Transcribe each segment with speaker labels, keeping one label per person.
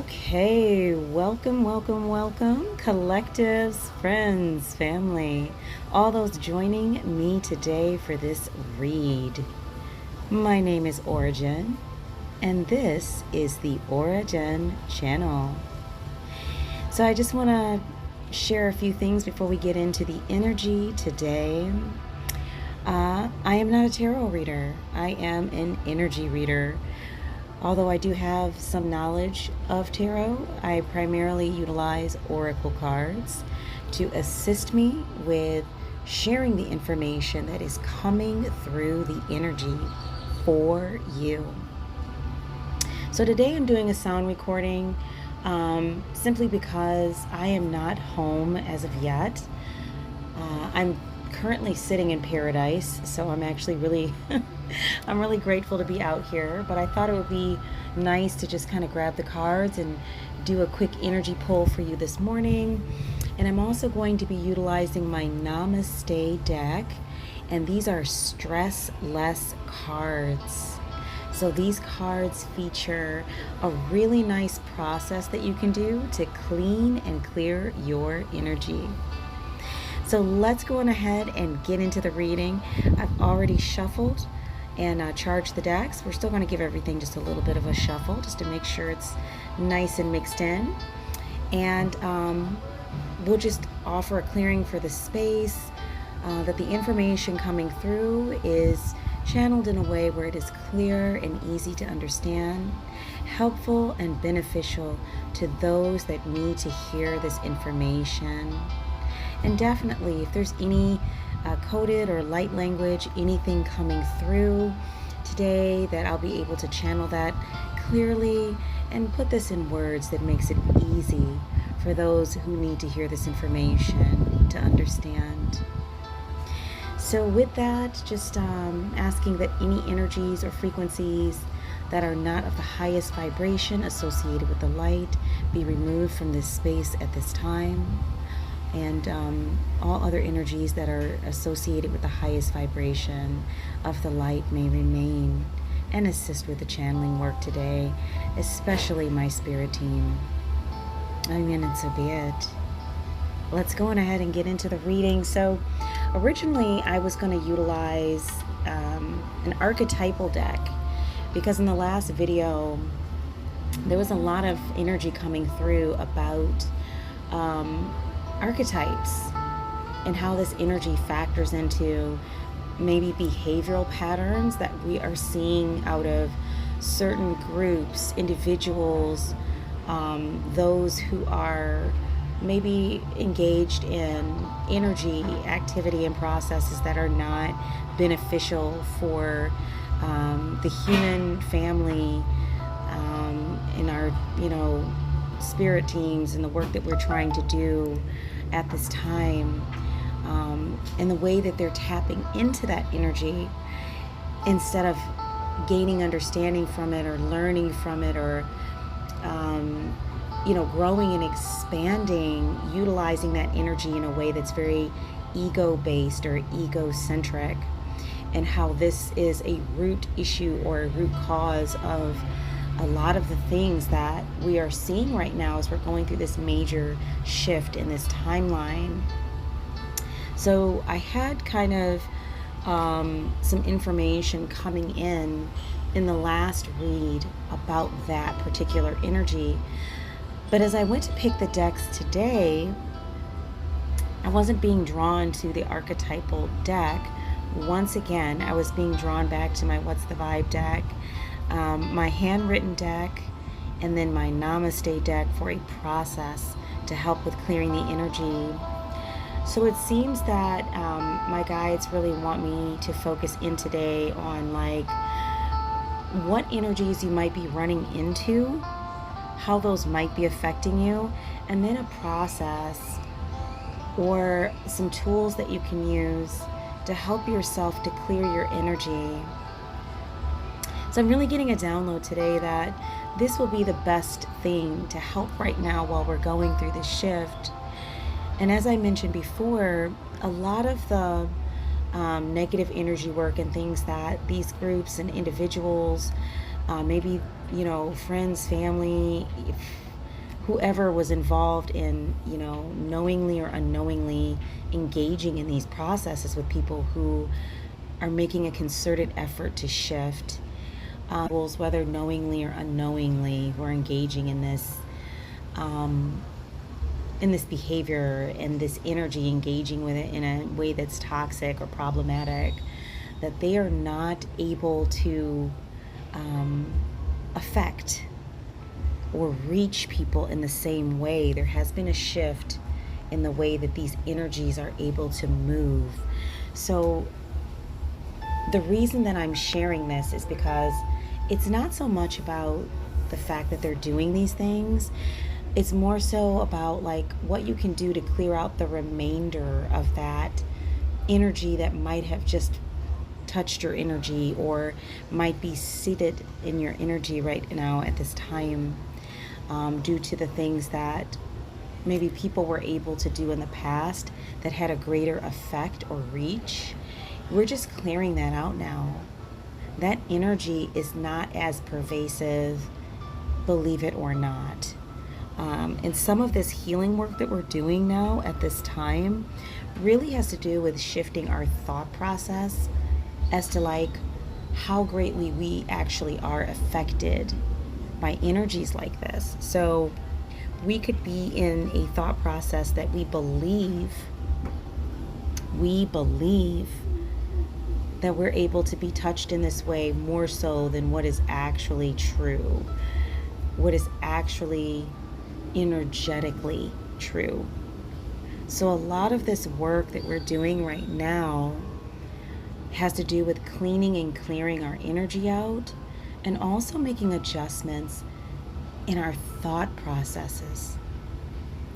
Speaker 1: Okay, welcome, welcome, welcome, collectives, friends, family, all those joining me today for this read. My name is Ora-gen, and this is the Ora-gen channel. So I just want to share a few things before we get into the energy today. I am not a tarot reader. I am an energy reader. Although I do have some knowledge of tarot, I primarily utilize oracle cards to assist me with sharing the information that is coming through the energy for you. So today I'm doing a sound recording simply because I am not home as of yet. I'm currently sitting in paradise, so I'm actually really I'm really grateful to be out here, but I thought it would be nice to just kind of grab the cards and do a quick energy pull for you this morning. And I'm also going to be utilizing my Namaste deck, and these are stress-less cards. So these cards feature a really nice process that you can do to clean and clear your energy. So let's go on ahead and get into the reading. I've already shuffled and charged the decks. We're still going to give everything just a little bit of a shuffle just to make sure it's nice and mixed in. And we'll just offer a clearing for the space, that the information coming through is channeled in a way where it is clear and easy to understand, helpful and beneficial to those that need to hear this information. And definitely, if there's any coded or light language, anything coming through today, that I'll be able to channel that clearly and put this in words that makes it easy for those who need to hear this information to understand. So with that, just asking that any energies or frequencies that are not of the highest vibration associated with the light be removed from this space at this time. And all other energies that are associated with the highest vibration of the light may remain and assist with the channeling work today, especially my spirit team. Amen, and so be it. Let's go on ahead and get into the reading. So originally I was going to utilize an archetypal deck, because in the last video there was a lot of energy coming through about archetypes and how this energy factors into maybe behavioral patterns that we are seeing out of certain groups, individuals, those who are maybe engaged in energy activity and processes that are not beneficial for the human family, in our, spirit teams and the work that we're trying to do at this time, and the way that they're tapping into that energy instead of gaining understanding from it or learning from it, or growing and expanding, utilizing that energy in a way that's very ego-based or egocentric, and how this is a root issue or a root cause of a lot of the things that we are seeing right now as we're going through this major shift in this timeline. So I had kind of some information coming in the last read about that particular energy. But as I went to pick the decks today, I wasn't being drawn to the archetypal deck. Once again, I was being drawn back to my What's the Vibe deck, my Handwritten deck, and then my Namaste deck for a process to help with clearing the energy. So it seems that my guides really want me to focus in today on what energies you might be running into, how those might be affecting you, and then a process or some tools that you can use to help yourself to clear your energy. So I'm really getting a download today that this will be the best thing to help right now while we're going through this shift. And as I mentioned before, a lot of the negative energy work and things that these groups and individuals, maybe, friends, family, whoever was involved in, knowingly or unknowingly engaging in these processes with people who are making a concerted effort to shift, whether knowingly or unknowingly, who are engaging in this behavior and this energy, engaging with it in a way that's toxic or problematic, that they are not able to affect or reach people in the same way. There has been a shift in the way that these energies are able to move. So the reason that I'm sharing this is because it's not so much about the fact that they're doing these things. It's more so about like what you can do to clear out the remainder of that energy that might have just touched your energy or might be seated in your energy right now at this time, due to the things that maybe people were able to do in the past that had a greater effect or reach. We're just clearing that out now. That energy is not as pervasive, believe it or not. And some of this healing work that we're doing now at this time really has to do with shifting our thought process as to like how greatly we actually are affected by energies like this. So we could be in a thought process that we believe that we're able to be touched in this way more so than what is actually true, what is actually energetically true. So a lot of this work that we're doing right now has to do with cleaning and clearing our energy out, and also making adjustments in our thought processes.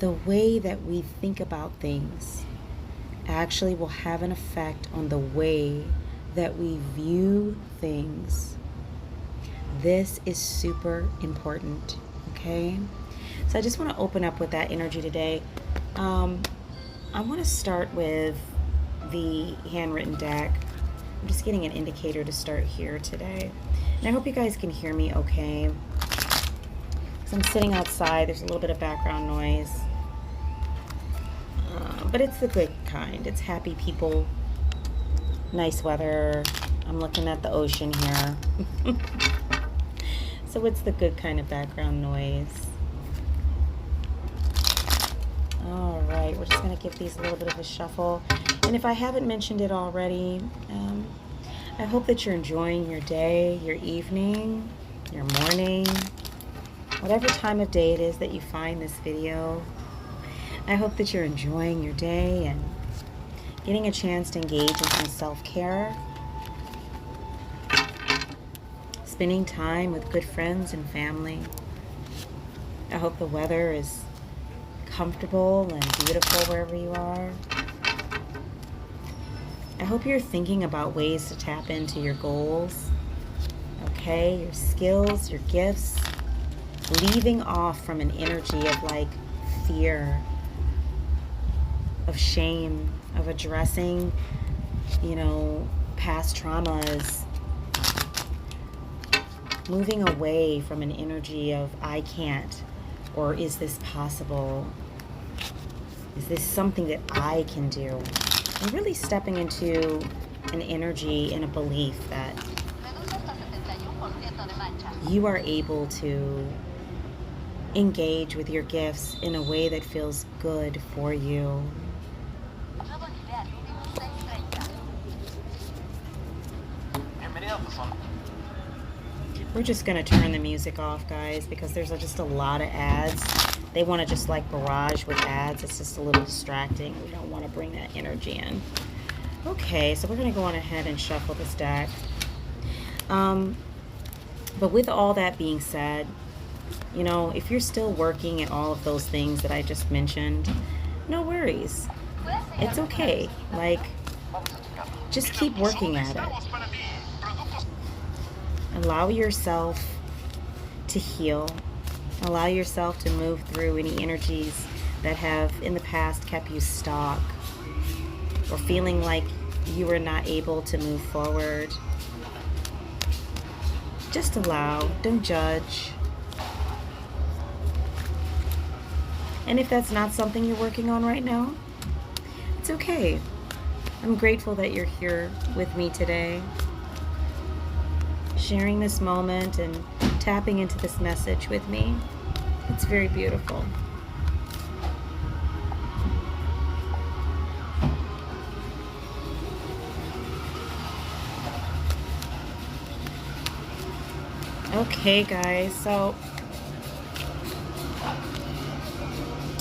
Speaker 1: The way that we think about things actually will have an effect on the way that we view things. This is super important, okay? So I just want to open up with that energy today. I want to start with the handwritten deck. I'm just getting an indicator to start here today. And I hope you guys can hear me okay. So I'm sitting outside. There's a little bit of background noise. But it's the good kind. It's happy people, nice weather. I'm looking at the ocean here. So it's the good kind of background noise. All right, we're just going to give these a little bit of a shuffle. And if I haven't mentioned it already, I hope that you're enjoying your day, your evening, your morning, whatever time of day it is that you find this video. I hope that you're enjoying your day and getting a chance to engage in some self-care, spending time with good friends and family. I hope the weather is comfortable and beautiful wherever you are. I hope you're thinking about ways to tap into your goals, okay, your skills, your gifts, leaving off from an energy of like fear, of shame, of addressing, past traumas, moving away from an energy of I can't, or is this possible? Is this something that I can do? And really stepping into an energy and a belief that you are able to engage with your gifts in a way that feels good for you. We're just going to turn the music off, guys, because there's just a lot of ads. They want to just like barrage with ads. It's just a little distracting. We don't want to bring that energy in. Okay, so we're going to go on ahead and shuffle this deck. But with all that being said, if you're still working at all of those things that I just mentioned, no worries. It's okay. Like, just keep working at it. Allow yourself to heal. Allow yourself to move through any energies that have in the past kept you stuck or feeling like you were not able to move forward. Just allow. Don't judge. And if that's not something you're working on right now, it's okay. I'm grateful that you're here with me today, sharing this moment and tapping into this message with me. It's very beautiful. Okay, guys, so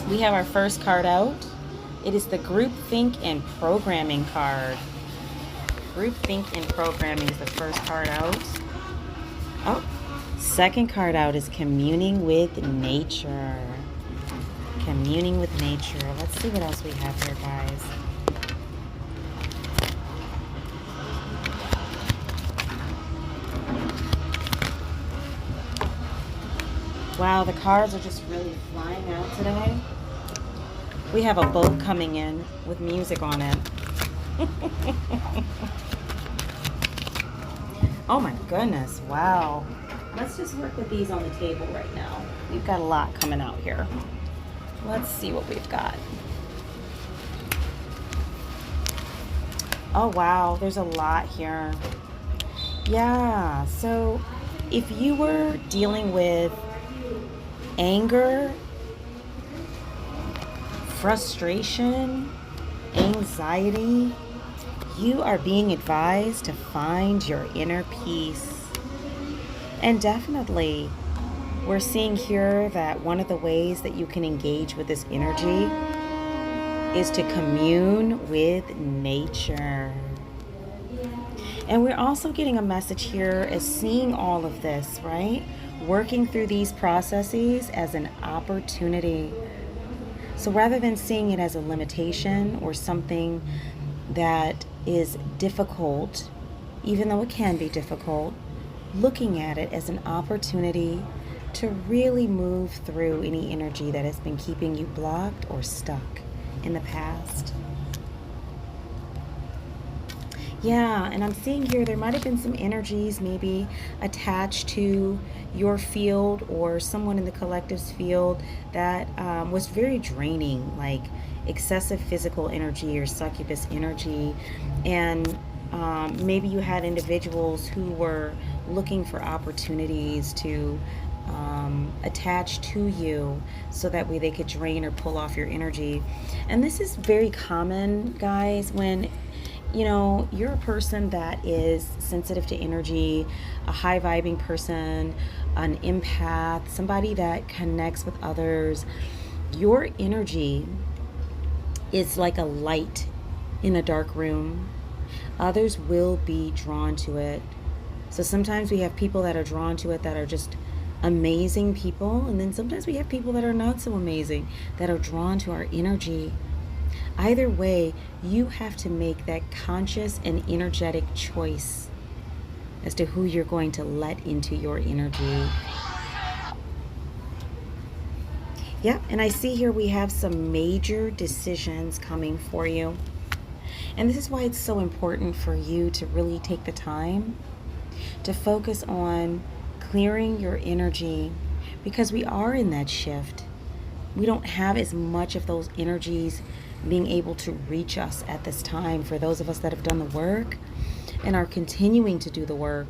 Speaker 1: we have our first card out. It is the Group Think and Programming card. Group Think and Programming is the first card out. Oh, second card out is Communing with Nature. Communing with Nature. Let's see what else we have here, guys. Wow, the cards are just really flying out today. We have a boat coming in with music on it. Oh my goodness, wow. Let's just work with these on the table right now. We've got a lot coming out here. Let's see what we've got. Oh wow, there's a lot here. Yeah, so if you were dealing with anger, frustration, anxiety, you are being advised to find your inner peace. And definitely, we're seeing here that one of the ways that you can engage with this energy is to commune with nature. And we're also getting a message here as seeing all of this, right? Working through these processes as an opportunity. So rather than seeing it as a limitation or something that is difficult, even though it can be difficult, looking at it as an opportunity to really move through any energy that has been keeping you blocked or stuck in the past. Yeah, and I'm seeing here there might have been some energies maybe attached to your field or someone in the collective's field that was very draining, like excessive physical energy or succubus energy. And maybe you had individuals who were looking for opportunities to attach to you so that way they could drain or pull off your energy. And this is very common, guys, when you're a person that is sensitive to energy, a high vibing person, an empath, somebody that connects with others. Your energy is like a light in a dark room. Others will be drawn to it. So sometimes we have people that are drawn to it that are just amazing people, and then sometimes we have people that are not so amazing that are drawn to our energy. Either way, you have to make that conscious and energetic choice as to who you're going to let into your energy. Yep, and I see here we have some major decisions coming for you. And this is why it's so important for you to really take the time to focus on clearing your energy, because we are in that shift. We don't have as much of those energies being able to reach us at this time. For those of us that have done the work and are continuing to do the work,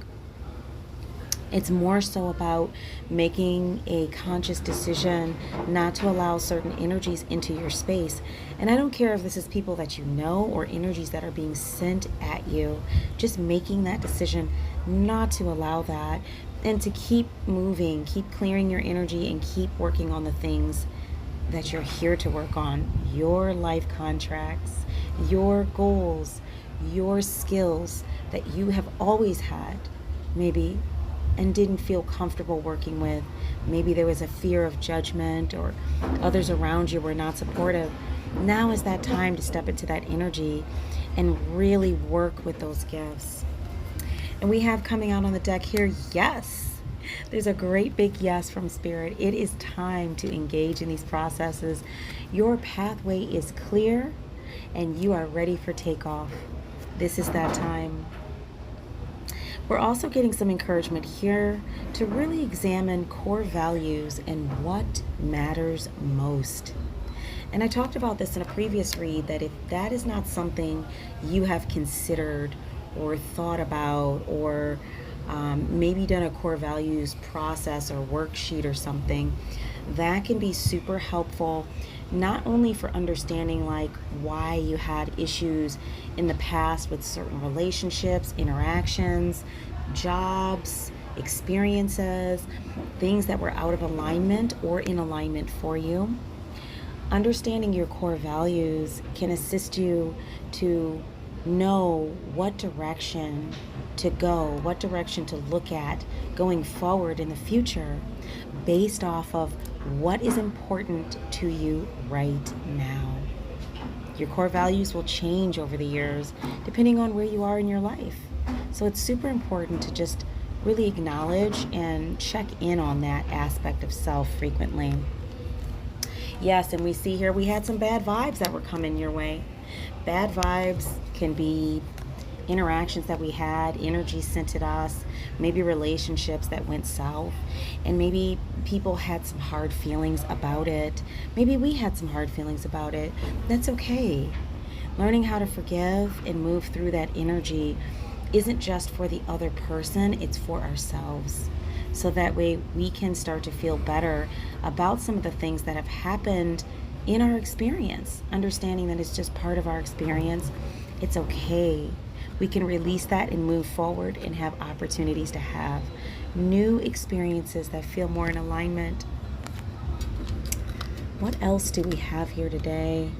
Speaker 1: it's more so about making a conscious decision not to allow certain energies into your space. And I don't care if this is people that you know or energies that are being sent at you, just making that decision not to allow that, and to keep moving, keep clearing your energy, and keep working on the things that you're here to work on. Your life contracts, your goals, your skills that you have always had, maybe, and didn't feel comfortable working with. Maybe there was a fear of judgment or others around you were not supportive. Now is that time to step into that energy and really work with those gifts. And we have coming out on the deck here, yes. There's a great big yes from Spirit. It is time to engage in these processes. Your pathway is clear and you are ready for takeoff. This is that time. We're also getting some encouragement here to really examine core values and what matters most. And I talked about this in a previous read, that if that is not something you have considered or thought about, or maybe done a core values process or worksheet or something, that can be super helpful, not only for understanding like why you had issues in the past with certain relationships, interactions, jobs, experiences, things that were out of alignment or in alignment for you. Understanding your core values can assist you to know what direction to go, what direction to look at going forward in the future, based off of what is important to you right now. Your core values will change over the years depending on where you are in your life. So it's super important to just really acknowledge and check in on that aspect of self frequently. Yes, and we see here we had some bad vibes that were coming your way. Bad vibes can be interactions that we had, energy sent at us, maybe relationships that went south, and maybe people had some hard feelings about it. Maybe we had some hard feelings about it. That's okay. Learning how to forgive and move through that energy isn't just for the other person, it's for ourselves. So that way we can start to feel better about some of the things that have happened in our experience, understanding that it's just part of our experience. It's okay. We can release that and move forward and have opportunities to have new experiences that feel more in alignment. What else do we have here today?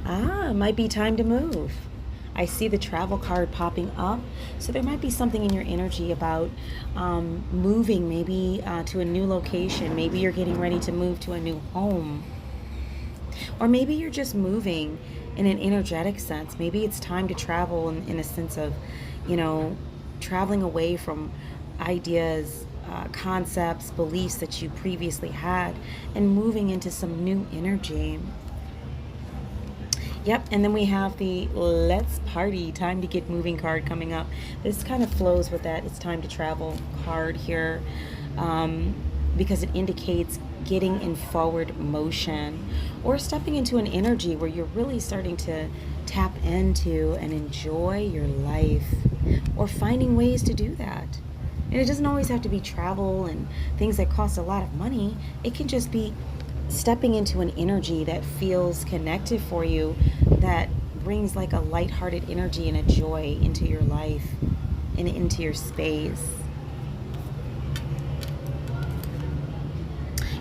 Speaker 1: It might be time to move. I see the travel card popping up. So there might be something in your energy about moving, maybe to a new location. Maybe you're getting ready to move to a new home. Or maybe you're just moving in an energetic sense. Maybe it's time to travel in a sense of, traveling away from ideas, concepts, beliefs that you previously had, and moving into some new energy. Yep, and then we have the let's party, time to get moving card coming up. This kind of flows with that it's time to travel card here, because it indicates getting in forward motion or stepping into an energy where you're really starting to tap into and enjoy your life, or finding ways to do that. And it doesn't always have to be travel and things that cost a lot of money. It can just be stepping into an energy that feels connected for you, that brings like a lighthearted energy and a joy into your life and into your space.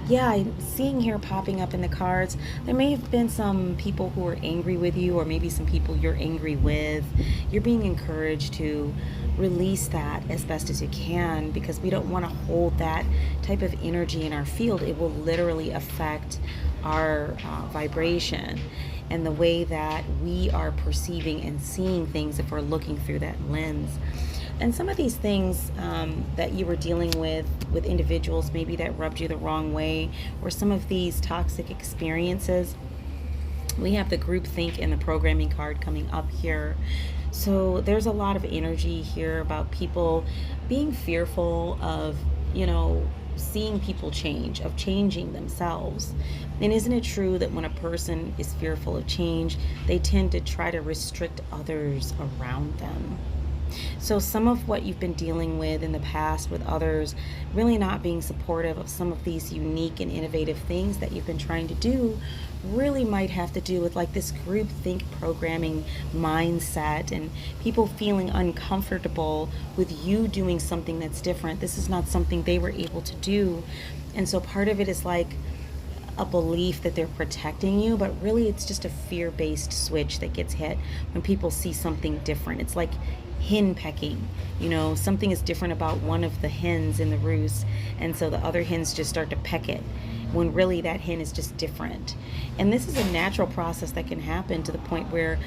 Speaker 1: Yeah, I'm seeing here popping up in the cards, there may have been some people who are angry with you, or maybe some people you're angry with. You're being encouraged to release that as best as you can, because we don't want to hold that type of energy in our field. It will literally affect our vibration and the way that we are perceiving and seeing things if we're looking through that lens. And some of these things that you were dealing with individuals maybe that rubbed you the wrong way, or some of these toxic experiences, we have the group think and the programming card coming up here. So there's a lot of energy here about people being fearful of, seeing people change, of changing themselves. And isn't it true that when a person is fearful of change, they tend to try to restrict others around them? So some of what you've been dealing with in the past with others really not being supportive of some of these unique and innovative things that you've been trying to do really might have to do with like this group think programming mindset, and people feeling uncomfortable with you doing something that's different. This is not something they were able to do. And so part of it is like a belief that they're protecting you, but really it's just a fear-based switch that gets hit when people see something different. It's like hen pecking. Something is different about one of the hens in the roost, and so the other hens just start to peck it, when really that hen is just different. And this is a natural process that can happen to the point where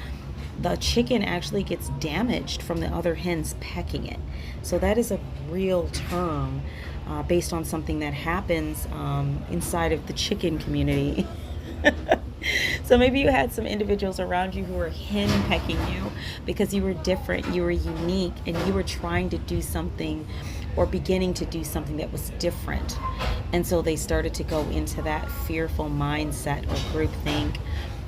Speaker 1: the chicken actually gets damaged from the other hens pecking it. So that is a real term based on something that happens inside of the chicken community. So maybe you had some individuals around you who were henpecking you because you were different, you were unique, and you were trying to do something or beginning to do something that was different. And so they started to go into that fearful mindset or groupthink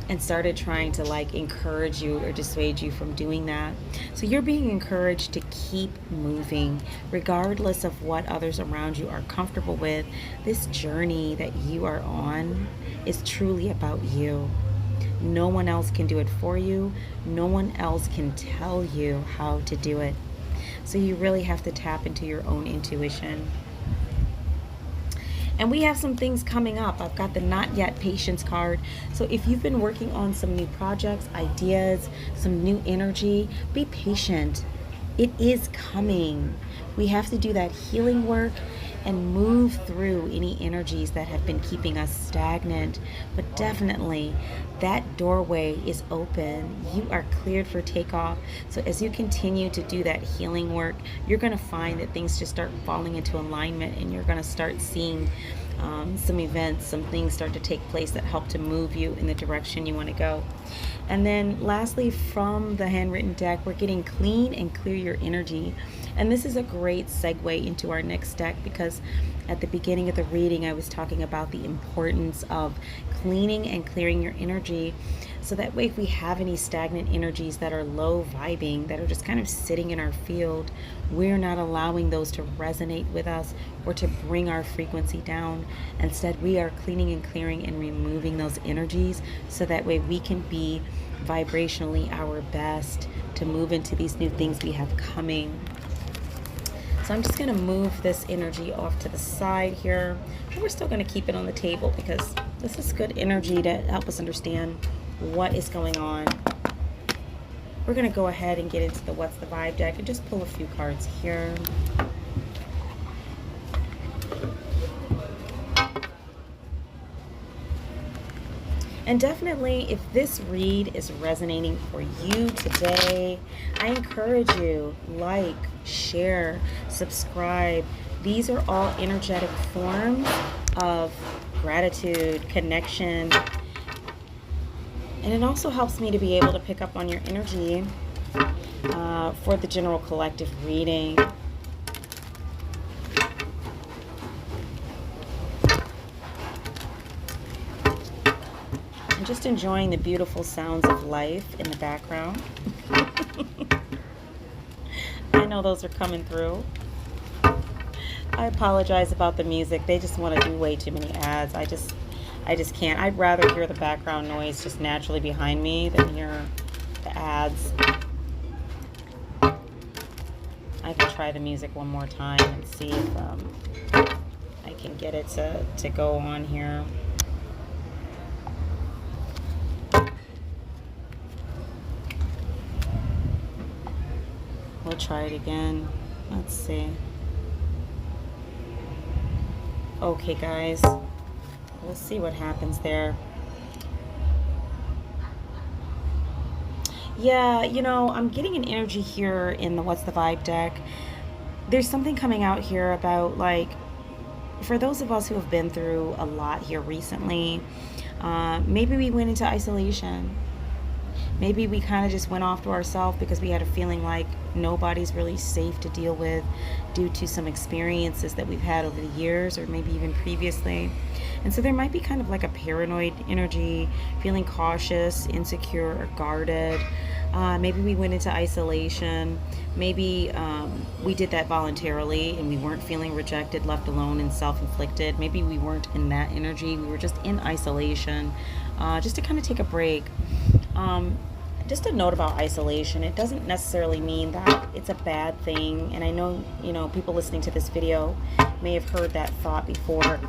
Speaker 1: and started trying to like encourage you or dissuade you from doing that. So you're being encouraged to keep moving regardless of what others around you are comfortable with. This journey that you are on is truly about you. No one else can do it for you. No one else can tell you how to do it. So you really have to tap into your own intuition. And we have some things coming up. I've got the not yet patience card. So if you've been working on some new projects, ideas, some new energy, be patient. It is coming. We have to do that healing work and move through any energies that have been keeping us stagnant. But definitely, that doorway is open. You are cleared for takeoff. So as you continue to do that healing work, you're going to find that things just start falling into alignment, and you're going to start seeing some events, some things start to take place that help to move you in the direction you want to go. And then lastly, from the handwritten deck, we're getting clean and clear your energy. And this is a great segue into our next deck, because at the beginning of the reading, I was talking about the importance of cleaning and clearing your energy. So that way, if we have any stagnant energies that are low vibing, that are just kind of sitting in our field, we're not allowing those to resonate with us or to bring our frequency down. Instead, we are cleaning and clearing and removing those energies, so that way we can be vibrationally our best to move into these new things we have coming. So I'm just going to move this energy off to the side here. But we're still going to keep it on the table because this is good energy to help us understand what is going on. We're going to go ahead and get into the What's the Vibe deck and just pull a few cards here. And definitely, if this read is resonating for you today, I encourage you, like, share, subscribe. These are all energetic forms of gratitude, connection. And it also helps me to be able to pick up on your energy for the general collective reading. I'm just enjoying the beautiful sounds of life in the background. I know those are coming through. I apologize about the music. They just want to do way too many ads. I just can't. I'd rather hear the background noise just naturally behind me than hear the ads. I can try the music one more time and see if I can get it to go on here. We'll try it again. Let's see. Okay, guys. We'll see what happens there. Yeah, you know, I'm getting an energy here in the What's the Vibe deck. There's something coming out here about, like, for those of us who have been through a lot here recently, maybe we went into isolation. Maybe we kind of just went off to ourselves because we had a feeling like nobody's really safe to deal with due to some experiences that we've had over the years, or maybe even previously. And so there might be kind of like a paranoid energy, feeling cautious, insecure, or guarded. Maybe we went into isolation. Maybe we did that voluntarily and we weren't feeling rejected, left alone, and self-inflicted. Maybe we weren't in that energy. We were just in isolation, just to kind of take a break. Just a note about isolation. It doesn't necessarily mean that it's a bad thing. And I know, you know, people listening to this video may have heard that thought before.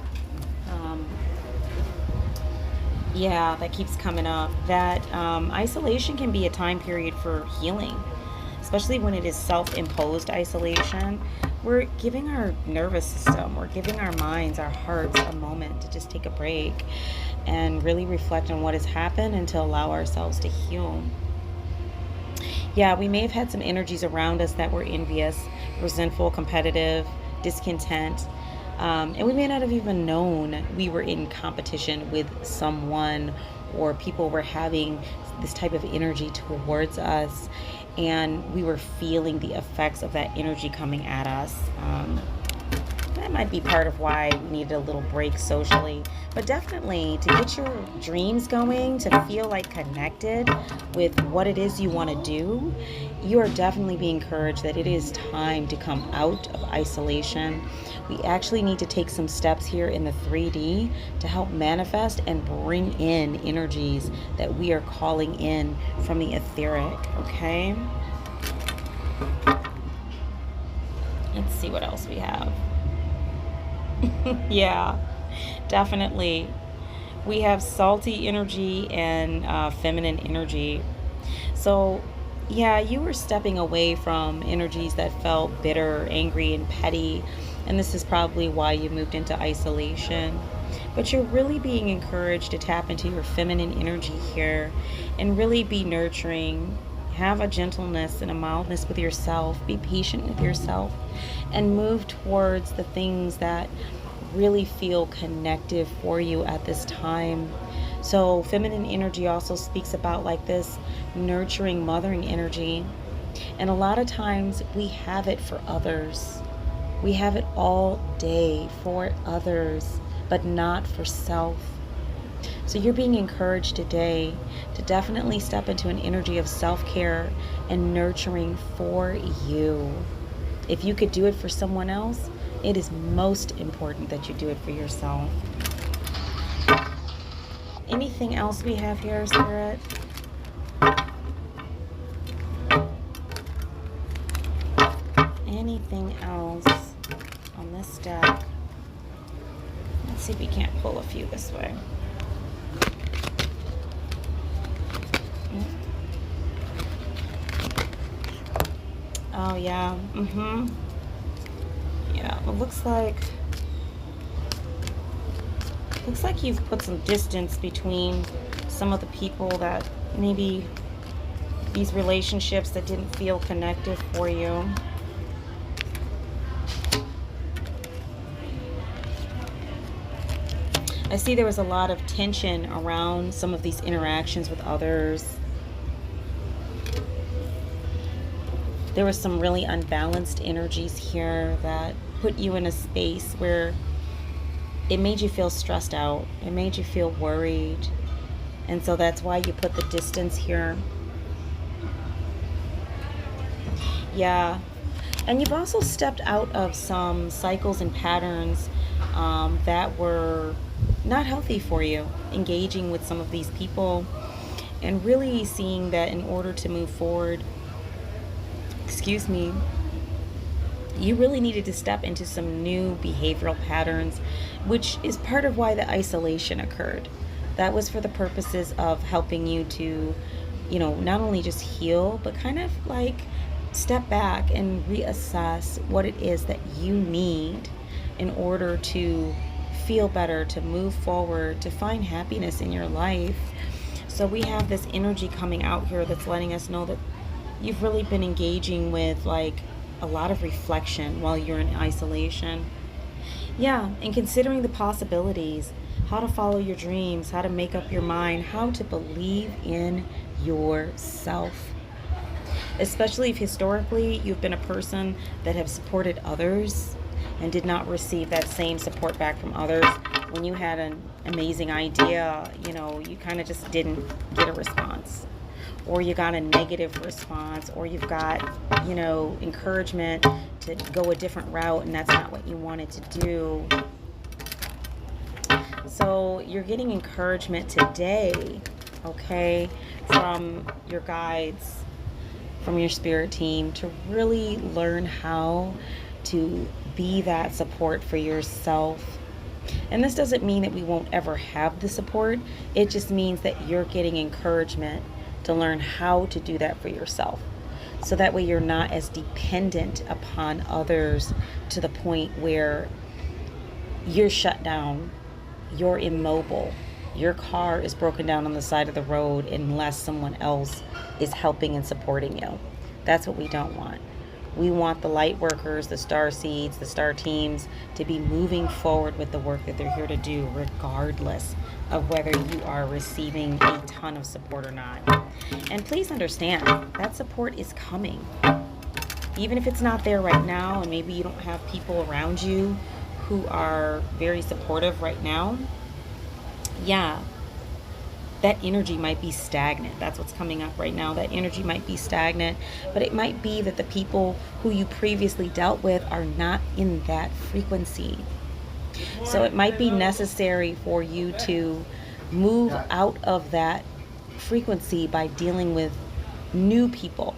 Speaker 1: Yeah, that keeps coming up. That isolation can be a time period for healing, especially when it is self-imposed isolation. We're giving our nervous system, we're giving our minds, our hearts a moment to just take a break and really reflect on what has happened and to allow ourselves to heal. Yeah, we may have had some energies around us that were envious, resentful, competitive, discontent. And we may not have even known we were in competition with someone, or people were having this type of energy towards us, and we were feeling the effects of that energy coming at us. That might be part of why we needed a little break socially. But definitely to get your dreams going, to feel like connected with what it is you want to do, you are definitely being encouraged that it is time to come out of isolation. We actually need to take some steps here in the 3D to help manifest and bring in energies that we are calling in from the etheric, okay? Let's see what else we have. Yeah, definitely. We have salty energy and feminine energy. So, yeah, you were stepping away from energies that felt bitter, angry, and petty. And this is probably why you moved into isolation. But you're really being encouraged to tap into your feminine energy here and really be nurturing. Have a gentleness and a mildness with yourself. Be patient with yourself and move towards the things that really feel connective for you at this time. So feminine energy also speaks about like this nurturing, mothering energy. And a lot of times we have it for others. We have it all day for others, but not for self. So you're being encouraged today to definitely step into an energy of self-care and nurturing for you. If you could do it for someone else, it is most important that you do it for yourself. Anything else we have here, Spirit? Anything else on this deck? Let's see if we can't pull a few this way. Oh, yeah. Yeah, it looks like you've put some distance between some of the people that maybe these relationships that didn't feel connected for you. I see there was a lot of tension around some of these interactions with others. There were some really unbalanced energies here that put you in a space where it made you feel stressed out. It made you feel worried. And so that's why you put the distance here. Yeah. And you've also stepped out of some cycles and patterns that were not healthy for you. Engaging with some of these people and really seeing that in order to move forward, you really needed to step into some new behavioral patterns, which is part of why the isolation occurred. That was for the purposes of helping you to, not only just heal, but kind of like step back and reassess what it is that you need in order to feel better, to move forward, to find happiness in your life. So we have this energy coming out here that's letting us know that you've really been engaging with like a lot of reflection while you're in isolation. Yeah, and considering the possibilities, how to follow your dreams, how to make up your mind, how to believe in yourself. Especially if historically you've been a person that have supported others and did not receive that same support back from others. When you had an amazing idea, you kind of just didn't get a response. Or you got a negative response, or you've got, encouragement to go a different route and that's not what you wanted to do. So you're getting encouragement today, okay, from your guides, from your spirit team, to really learn how to be that support for yourself. And this doesn't mean that we won't ever have the support. It just means that you're getting encouragement to learn how to do that for yourself. So that way you're not as dependent upon others to the point where you're shut down, you're immobile, your car is broken down on the side of the road unless someone else is helping and supporting you. That's what we don't want. We want the light workers, the star seeds, the star teams to be moving forward with the work that they're here to do, regardless of whether you are receiving a ton of support or not. And please understand, that support is coming. Even if it's not there right now, and maybe you don't have people around you who are very supportive right now, yeah, that energy might be stagnant. That's what's coming up right now. That energy might be stagnant, but it might be that the people who you previously dealt with are not in that frequency. So it might be necessary for you to move out of that frequency by dealing with new people,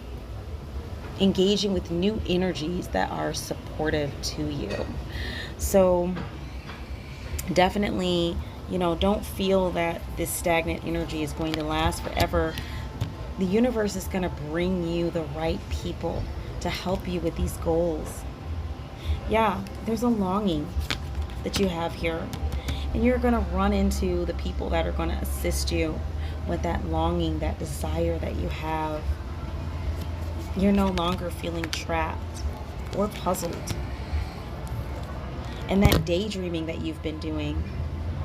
Speaker 1: engaging with new energies that are supportive to you. So definitely, don't feel that this stagnant energy is going to last forever. The universe is going to bring you the right people to help you with these goals. Yeah, there's a longing that you have here, and you're going to run into the people that are going to assist you with that longing, that desire that you have. You're no longer feeling trapped or puzzled. And that daydreaming that you've been doing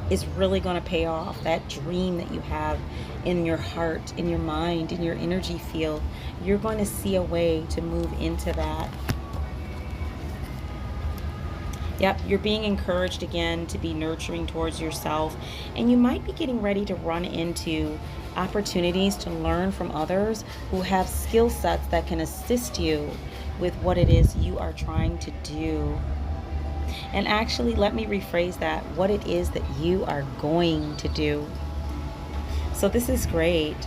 Speaker 1: is really going to pay off. That dream that you have in your heart, in your mind, in your energy field, you're going to see a way to move into that. Yep, you're being encouraged again to be nurturing towards yourself, and you might be getting ready to run into opportunities to learn from others who have skill sets that can assist you with what it is you are trying to do. And actually, let me rephrase that, what it is that you are going to do. So this is great.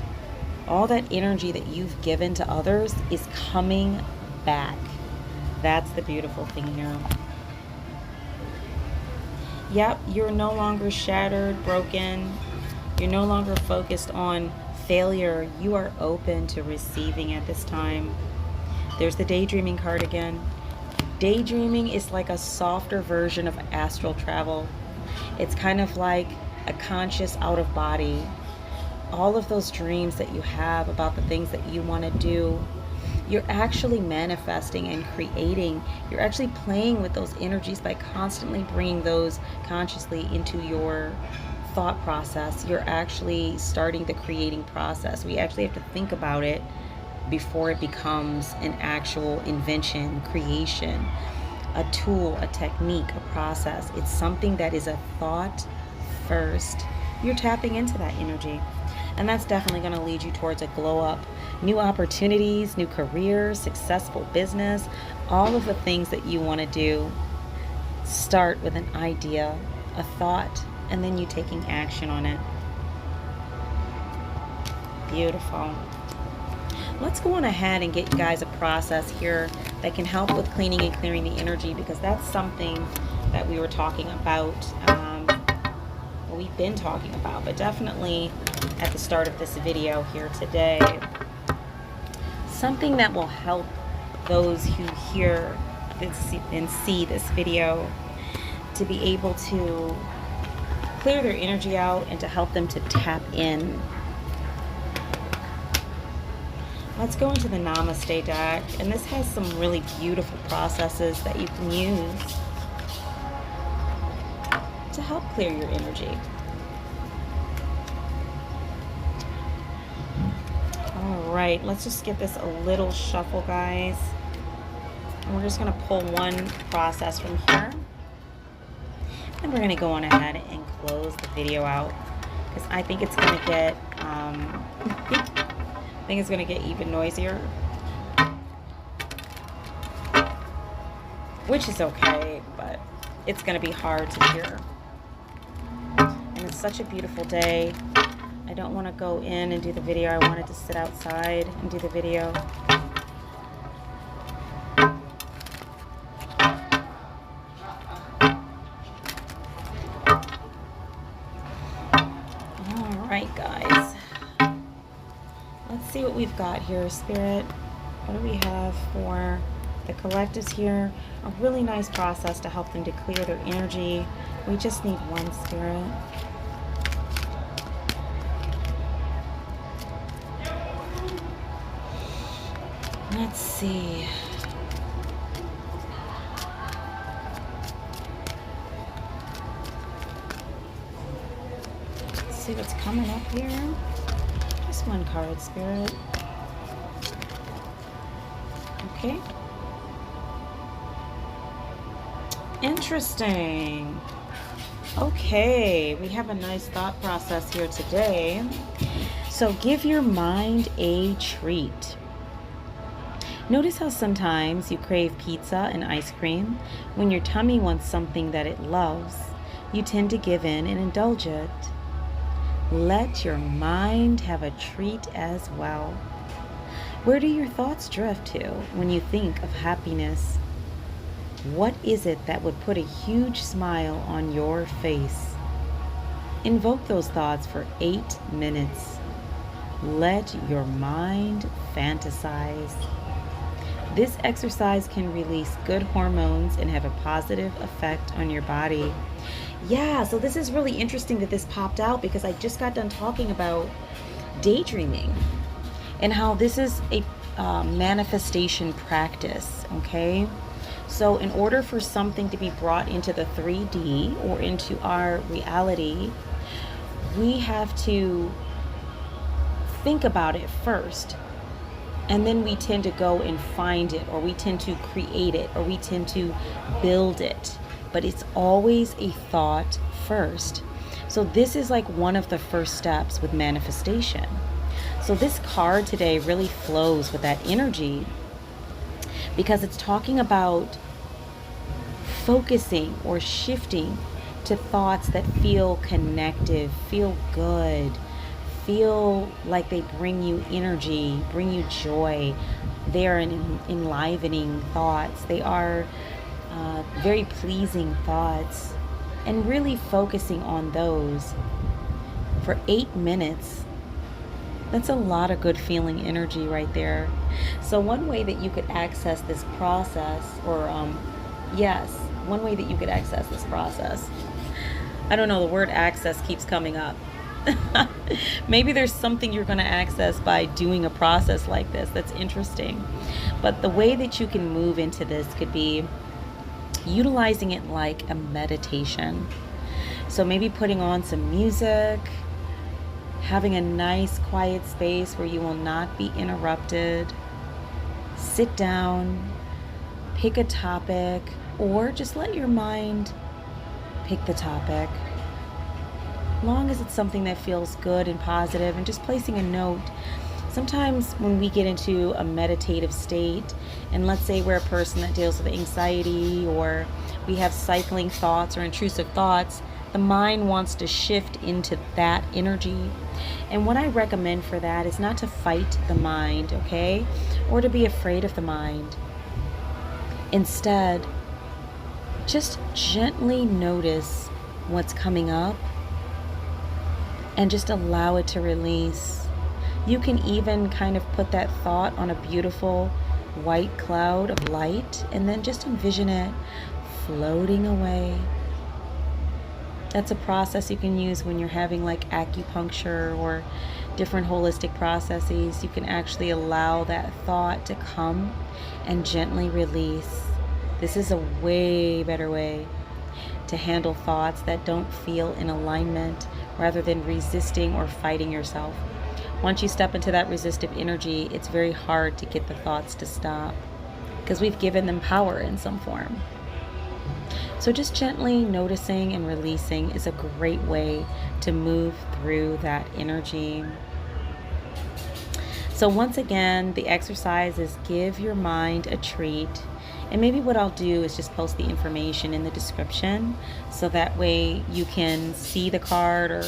Speaker 1: All that energy that you've given to others is coming back. That's the beautiful thing here. Yep, you're no longer shattered, broken. You're no longer focused on failure. You are open to receiving at this time. There's the daydreaming card again. Daydreaming is like a softer version of astral travel. It's kind of like a conscious out of body. All of those dreams that you have about the things that you want to do, you're actually manifesting and creating. You're actually playing with those energies by constantly bringing those consciously into your thought process. You're actually starting the creating process. We actually have to think about it before it becomes an actual invention, creation, a tool, a technique, a process. It's something that is a thought first. You're tapping into that energy. And that's definitely going to lead you towards a glow up, new opportunities, new careers, successful business, all of the things that you want to do. Start with an idea, a thought, and then you taking action on it. Beautiful. Let's go on ahead and get you guys a process here that can help with cleaning and clearing the energy, because that's something that we were talking about, we've been talking about, but definitely at the start of this video here today. Something that will help those who hear this and see this video to be able to clear their energy out and to help them to tap in. Let's go into the Namaste deck, and this has some really beautiful processes that you can use to help clear your energy. All right, let's just get this a little shuffle, guys. And we're just going to pull one process from here. And we're going to go on ahead and close the video out, because I think it's going to get I think it's going to get even noisier, which is okay, but it's going to be hard to hear. And it's such a beautiful day. I don't want to go in and do the video. I wanted to sit outside and do the video. All right, guys. Let's see what we've got here, Spirit. What do we have for the collectives here? A really nice process to help them to clear their energy. We just need one, Spirit. Let's see. see what's coming up here. Just one card, Spirit. Okay. Interesting. Okay, we have a nice thought process here today. So give your mind a treat. Notice how sometimes you crave pizza and ice cream. When your tummy wants something that it loves, you tend to give in and indulge it. Let your mind have a treat as well. Where do your thoughts drift to when you think of happiness? What is it that would put a huge smile on your face? Invoke those thoughts for 8 minutes. Let your mind fantasize. This exercise can release good hormones and have a positive effect on your body. Yeah, so this is really interesting that this popped out because I just got done talking about daydreaming and how this is a manifestation practice, okay? So in order for something to be brought into the 3D or into our reality, we have to think about it first. And then we tend to go and find it, or we tend to create it, or we tend to build it. But it's always a thought first. So this is like one of the first steps with manifestation. So this card today really flows with that energy because it's talking about focusing or shifting to thoughts that feel connective, feel good, feel like they bring you energy, bring you joy. They are enlivening thoughts. They are very pleasing thoughts. And really focusing on those for 8 minutes. That's a lot of good feeling energy right there. So one way that you could access this process, one way that you could access this process. I don't know, the word access keeps coming up. Maybe there's something you're going to access by doing a process like this. That's interesting. But the way that you can move into this could be utilizing it like a meditation. So maybe putting on some music, having a nice quiet space where you will not be interrupted. Sit down, pick a topic, or just let your mind pick the topic. Long as it's something that feels good and positive, and just placing a note. Sometimes when we get into a meditative state, and let's say we're a person that deals with anxiety, or we have cycling thoughts or intrusive thoughts, the mind wants to shift into that energy. And what I recommend for that is not to fight the mind, okay? Or to be afraid of the mind. Instead, just gently notice what's coming up and just allow it to release. You can even kind of put that thought on a beautiful white cloud of light and then just envision it floating away. That's a process you can use when you're having like acupuncture or different holistic processes. You can actually allow that thought to come and gently release. This is a way better way to handle thoughts that don't feel in alignment, rather than resisting or fighting yourself. Once you step into that resistive energy, it's very hard to get the thoughts to stop because we've given them power in some form. So just gently noticing and releasing is a great way to move through that energy. So once again, the exercise is give your mind a treat. And maybe what I'll do is just post the information in the description so that way you can see the card or,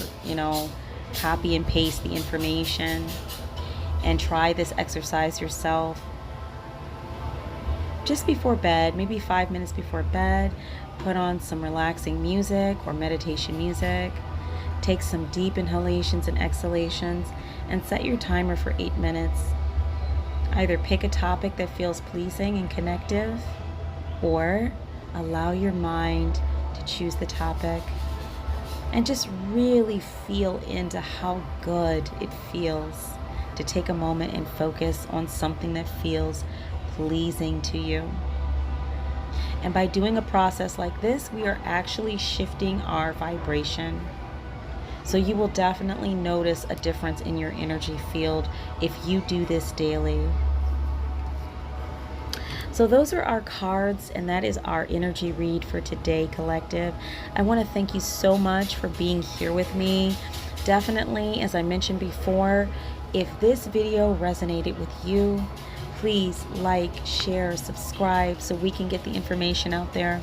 Speaker 1: copy and paste the information and try this exercise yourself. Just before bed, maybe 5 minutes before bed, put on some relaxing music or meditation music. Take some deep inhalations and exhalations and set your timer for 8 minutes. Either pick a topic that feels pleasing and connective, or allow your mind to choose the topic and just really feel into how good it feels to take a moment and focus on something that feels pleasing to you. And by doing a process like this, we are actually shifting our vibration. So you will definitely notice a difference in your energy field if you do this daily. So those are our cards, and that is our energy read for today, collective. I want to thank you so much for being here with me. Definitely, as I mentioned before, if this video resonated with you, please like, share, subscribe so we can get the information out there.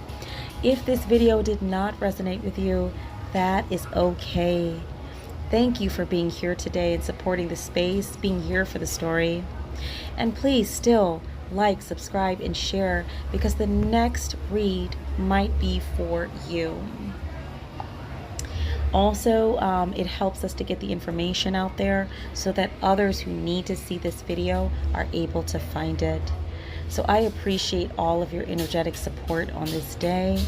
Speaker 1: If this video did not resonate with you, that is okay. Thank you for being here today and supporting the space, being here for the story. And please still like, subscribe, and share, because the next read might be for you. Also, it helps us to get the information out there so that others who need to see this video are able to find it. So I appreciate all of your energetic support on this day.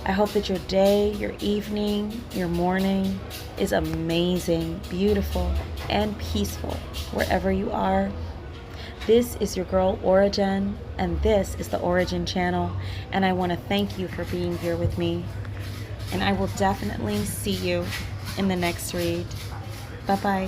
Speaker 1: I hope that your day, your evening, your morning is amazing, beautiful, and peaceful wherever you are. This is your girl Ora-gen, and this is the Ora-gen channel, and I want to thank you for being here with me. And I will definitely see you in the next read. Bye-bye.